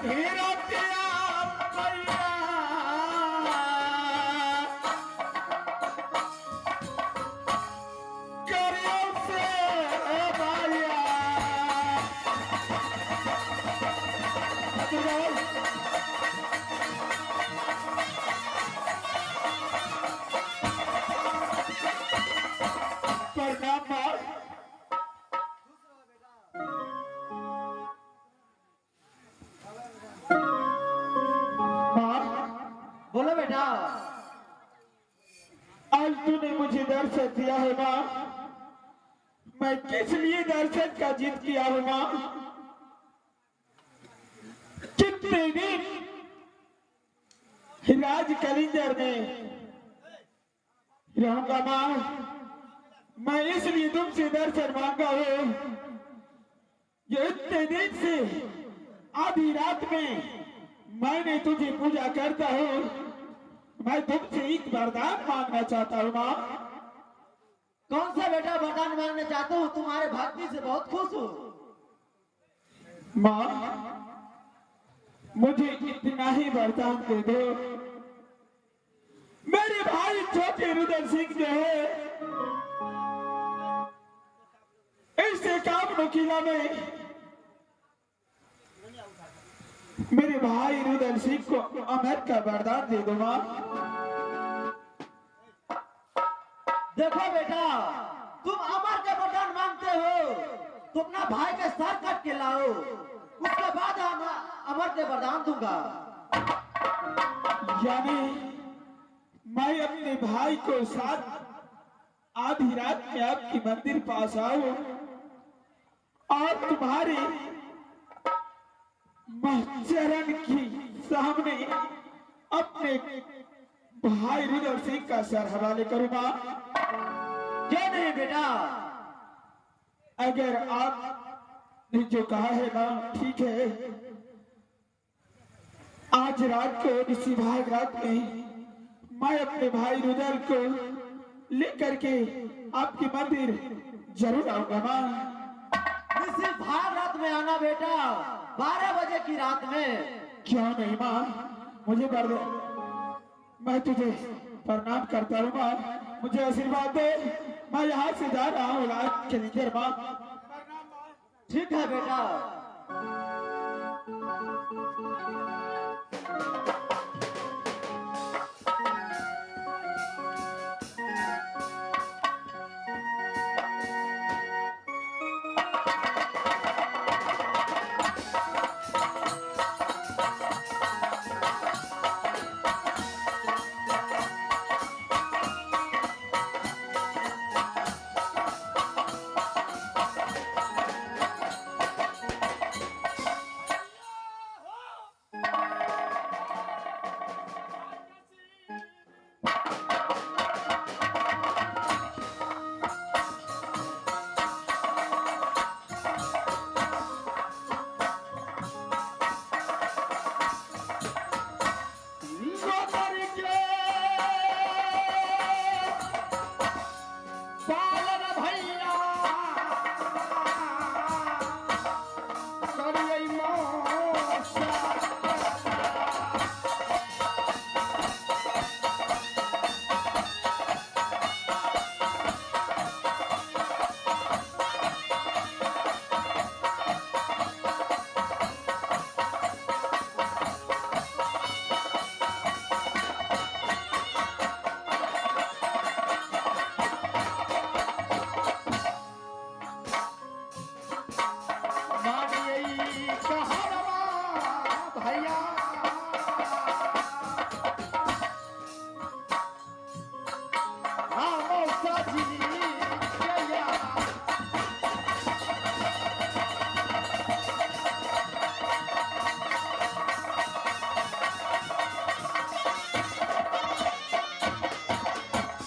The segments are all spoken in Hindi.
हीरा तेरा पैया करियो से बाया बोलो बेटा। आज तूने मुझे दर्शन दिया है माँ, मैं किस लिए दर्शन का जिद किया हूँ माँ? कितने दिन राज कलिंजर में रहूंगा माँ, मैं इसलिए तुमसे दर्शन मांगा हूँ। ये इतने दिन से आधी रात में मैंने तुझे पूजा करता हूँ, मैं तुमसे एक वरदान मांगना चाहता हूँ माँ। कौन सा बेटा वरदान मांगना चाहता हूँ? तुम्हारे भक्ति से बहुत खुश हूँ माँ। मुझे इतना ही वरदान दे दो, मेरे भाई छोटे रुद्र सिंह जो है ऐसे काम किला में मेरे भाई रुद्र सिंह को अमर का वरदान दे दो माँ। देखो बेटा, तुम अमर का वरदान मांगते हो तो अपना भाई का सर काट के लाओ, उसके बाद हम अमर के वरदान दूंगा। यानी मैं अपने भाई को साथ आधी रात में आपके मंदिर पास आऊं और तुम्हारे चरण की सामने अपने भाई रुद्र सिंह का सर हवाले करूंगा। क्यों नहीं बेटा? अगर आपने जो कहा है ना ठीक है, आज रात को इसी भाग रात में मैं अपने भाई रुद्र को लेकर के आपके मंदिर जरूर आऊंगा माँ। इसी भाग रात में आना बेटा, 12 बजे की रात में। क्यों नहीं माँ, मुझे कर दो, मैं तुझे प्रणाम करता हूँ माँ, मुझे आशीर्वाद दे। मैं यहाँ से जा रहा हूँ राज के लिए माँ। ठीक है बेटा।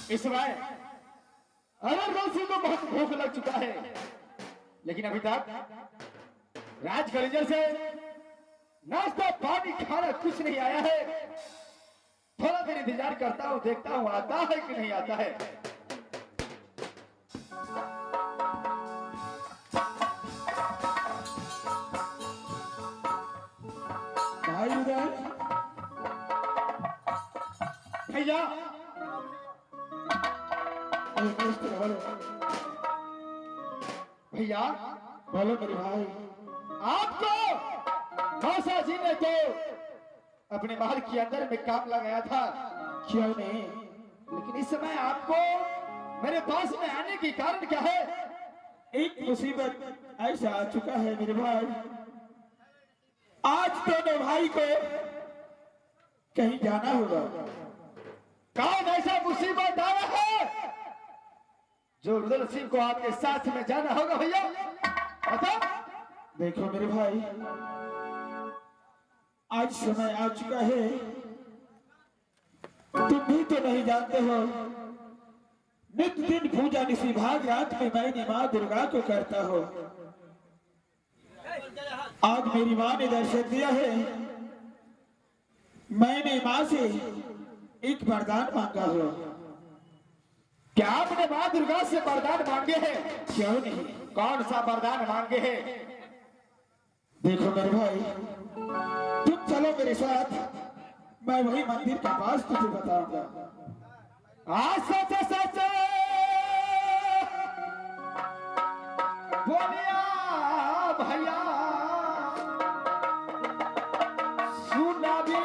इस समय अमरदास को बहुत भूख लग चुका है, लेकिन अभी तक राज कलिंजर से नाश्ता पानी खाना कुछ नहीं आया है। थोड़ा देर इंतजार करता हूँ, देखता हूँ आता है कि नहीं आता है। भाई उदय भैया भैया बोलो मेरे भाई। आपको मौसा जी ने तो अपने महल के अंदर में काम लगाया था, क्यों नहीं? लेकिन इस समय आपको मेरे पास में आने की कारण क्या है? एक मुसीबत ऐसा आ चुका है मेरे भाई, आज दोनों भाई को कहीं जाना होगा। कौन ऐसा मुसीबत आया है जो रुदल सिंह को आपके साथ में जाना होगा भैया? बताओ। देखो मेरे भाई, आज समय आ चुका है, तुम भी तो नहीं जानते हो, नित्य दिन पूजा निशी भाग रात में मैंने माँ दुर्गा को करता हो। आज मेरी माँ ने दर्शन दिया है, मैंने माँ से एक वरदान मांगा हो। क्या आपने माँ दुर्गा से वरदान मांगे हैं? क्यों नहीं? कौन सा वरदान मांगे हैं? देखो मेरे भाई, तुम चलो मेरे साथ, मैं वही मंदिर के पास तुझे बताऊंगा। सच सच बोलिया भैया, सुना भी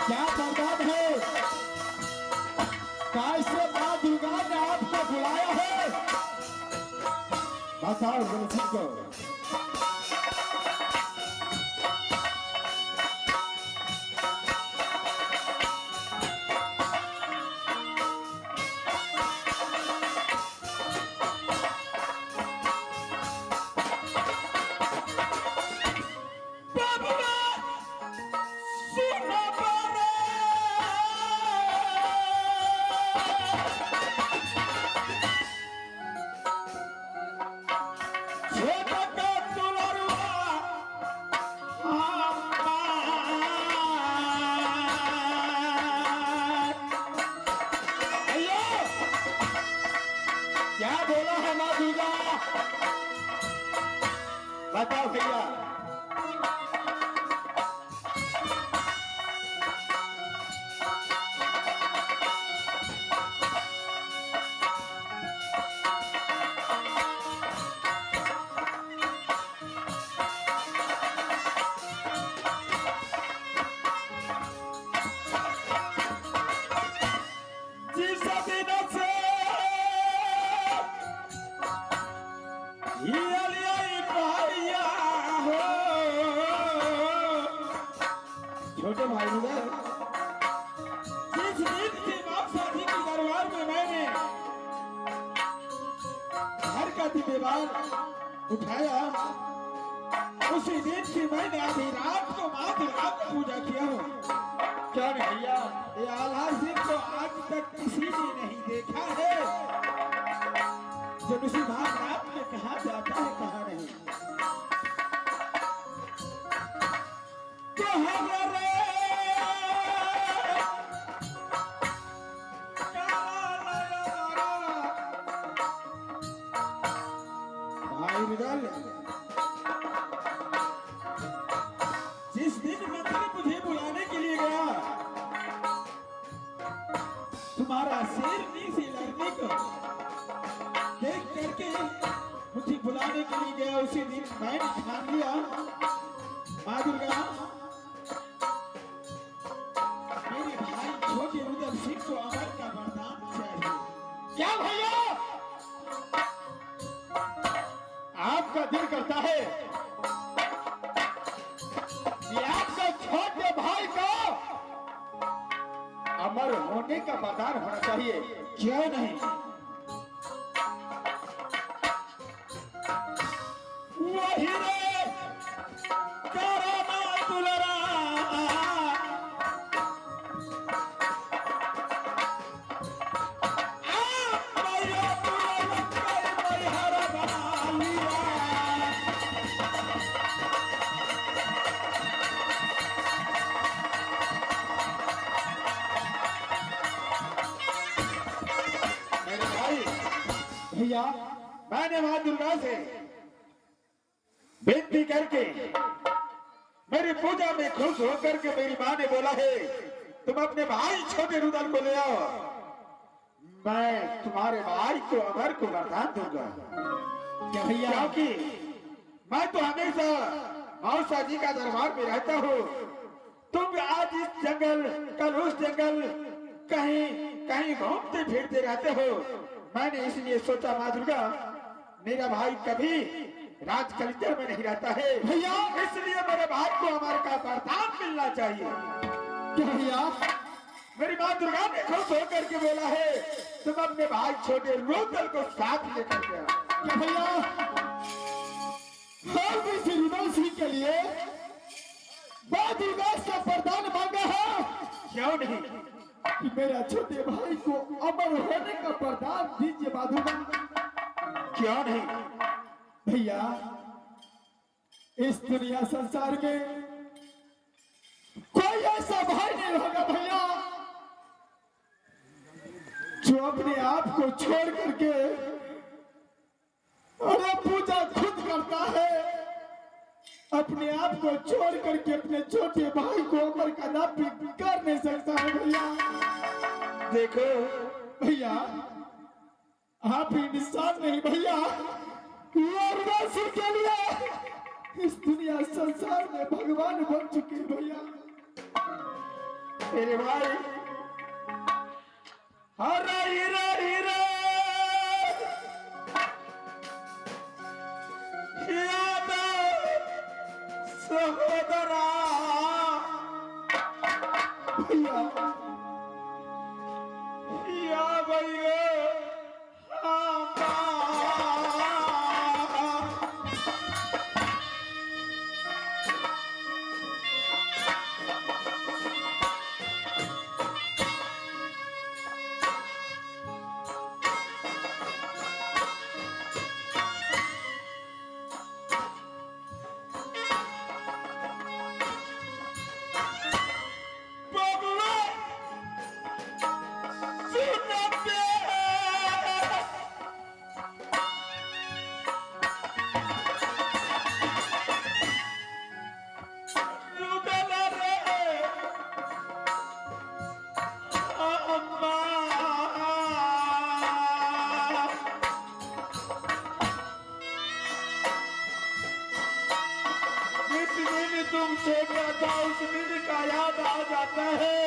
क्या बर्बाद है? कैसे माँ दुर्गा ने आपको बुलाया है? बताओ गुरुजी को। क्या बोला है माँ दुर्गा? बताओ भैया। छोटे भाई उधर, जिस दिन से बादशाह जी के दरबार में मैंने घर का दीवार उठाया, उसी दिन से मैंने अभी रात को माँ दुर्गा की पूजा किया हो। क्या भैया? ये आल्हा सिंह को आज तक किसी ने नहीं देखा है, जब उसी भाग रात में कहा जाता है कहा नहीं। तो हमारे भाई बिगल, जिस दिन मंदिर मुझे बुलाने के लिए गया, तुम्हारा शेर नीचे लड़ने को देख करके मुझे बुलाने के लिए गया, उसी दिन मैंने ठान लिया माँ दुर्गा मेरे भाई छोटे रुद्र सिंह को अमर का वरदान चाहिए। क्या भैया? आपका दिल करता है कि का वरदान होना चाहिए। क्यों नहीं? वही रे करामा दुलरा, मैया दुलरा कई मैहर बालिया। मेरे भाई, भैया मैंने मां दुर्गा से विनती करके मेरी पूजा में खुश होकर के मेरी मां ने बोला है तुम अपने भाई छोटे रुदल को ले आओ, मैं तुम्हारे भाई को अमर को वरदान दूंगा। क्या भैया? क्योंकि मैं तो हमेशा मौसा जी का दरबार में रहता हूँ, तुम आज इस जंगल कल उस जंगल कहीं कहीं घूमते फिरते रहते हो। मैंने इसलिए सोचा माँ दुर्गा मेरा भाई कभी राज कलिचर में नहीं रहता है भैया, इसलिए मेरे भाई को अमर का वरदान मिलना चाहिए। क्या भैया? मेरी माँ दुर्गा ने खुश होकर के बोला है तुम अपने भाई छोटे रुदल को साथ लेकर के आओ। क्या भैया? हर भी श्री रुदल सिंह के लिए मां दुर्गा से वरदान मांगा है क्यों नहीं? कि मेरा छोटे भाई को अमर होने का वरदान दीजिए मां दुर्गा। क्यों नहीं? भैया इस दुनिया संसार में कोई ऐसा भाई नहीं होगा भैया जो अपने आप को छोड़ करके अरे पूजा खुद करता है, अपने आप को छोड़ करके अपने छोटे भाई को अमर का नाम भी कर नहीं सकता है भैया। देखो भैया आप इंसान नहीं भैया, वासी के लिए इस दुनिया संसार में भगवान बन चुके हैं भैया। मेरे भाई हरा हीरा हीरा यादव सहोदरा भैया या भैया तुम छोटा था उस दिन का याद आ जाता है।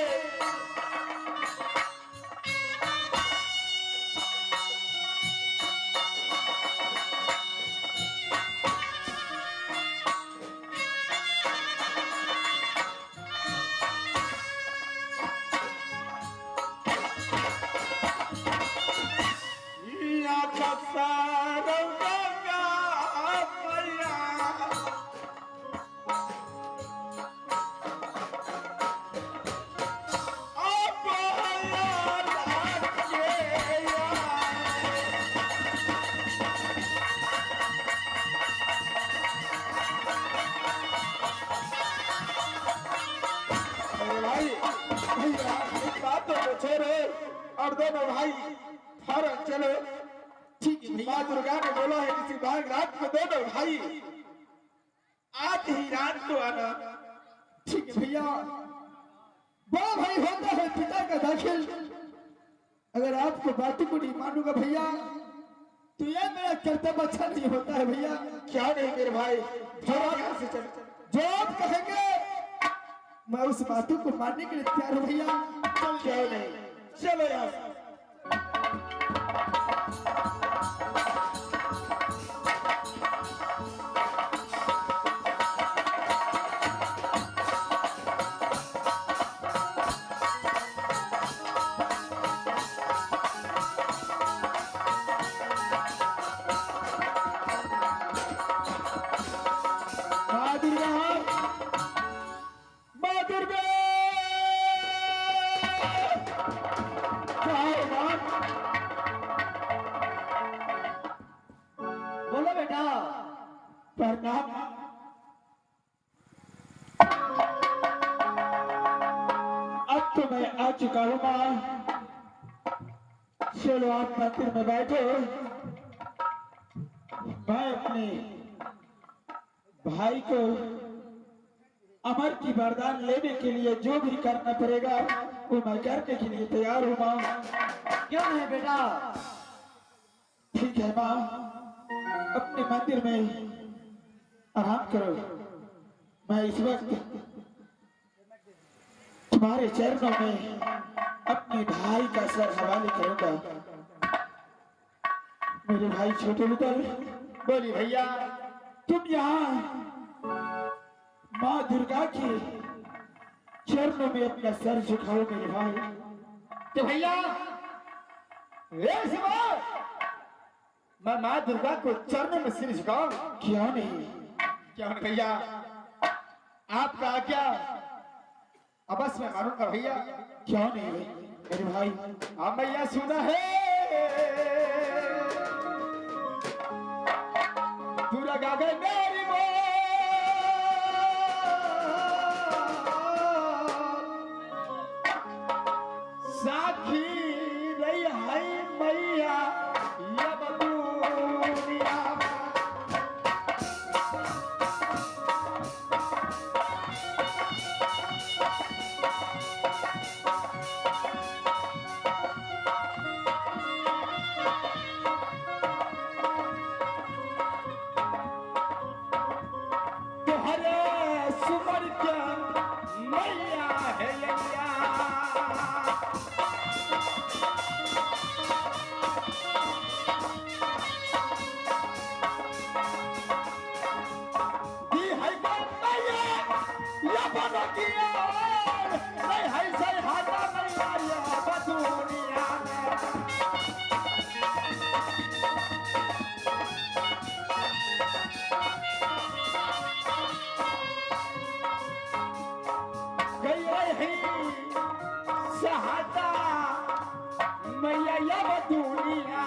और दोनों भाई फौरन चलो। ठीक है भैया। माँ दुर्गा ने बोला है किसी भाग रात में दोनों भाई आज ही रात को आना। ठीक है भैया। बड़ा भाई होता है पिता का दाखिल। अगर आपको बातों को नहीं मानूंगा भैया तो यह मेरा कर्तव्य अच्छा नहीं होता है भैया। क्या नहीं मेरे भाई, यहाँ से चलो। जो आप कहेंगे मैं उस बातों को मानने के लिए तैयार हूँ भैया। क्यों नहीं, चलो यहाँ से। चुका हूँ माँ। चलो आप मंदिर में बैठो, मैं अपने भाई को अमर की वरदान लेने के लिए जो भी करना पड़ेगा वो मैं करने के लिए तैयार हूँ माँ। क्यों नहीं बेटा? ठीक है माँ, अपने मंदिर में आराम करो। मैं इस वक्त तुम्हारे चरणों में अपने भाई का सर हवाले करूंगा। मेरे भाई छोटे उदल, बोली भैया। तुम यहाँ माँ दुर्गा के चरणों में अपना सर झुकाओ मेरे भाई। तो भैया मैं माँ दुर्गा को चरणों में सिर झुकाऊं? क्यों नहीं? क्या नहीं भैया, आपका आज्ञा अवश्य मैं मानूंगा भैया। क्यों नहीं मेरे भाई? हाँ भैया, सुना है पूरा गागर मेरी साखी रही है मैया यब दुनिया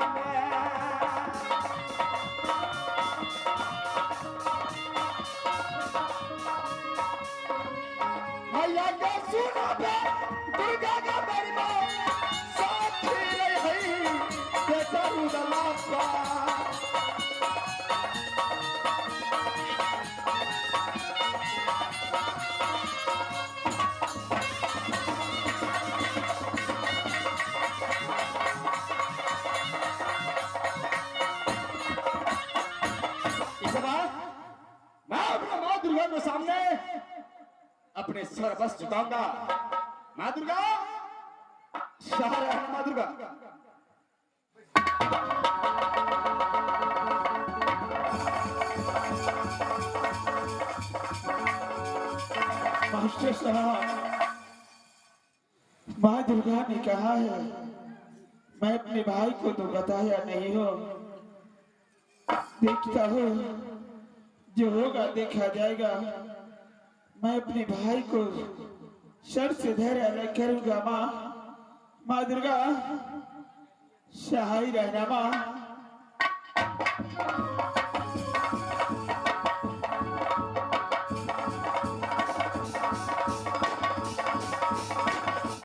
सामने अपने सर बस झुकाऊंगा। माँ दुर्गा, सहारा है माँ दुर्गा। मास्टर साहब, माँ दुर्गा ने कहा है मैं अपने भाई को तो बताया नहीं हो। देखता हो जो होगा देखा जाएगा। मैं अपने भाई को सर से धैर्य करूंगा माँ। माँ दुर्गा, सहाय रहना माँ।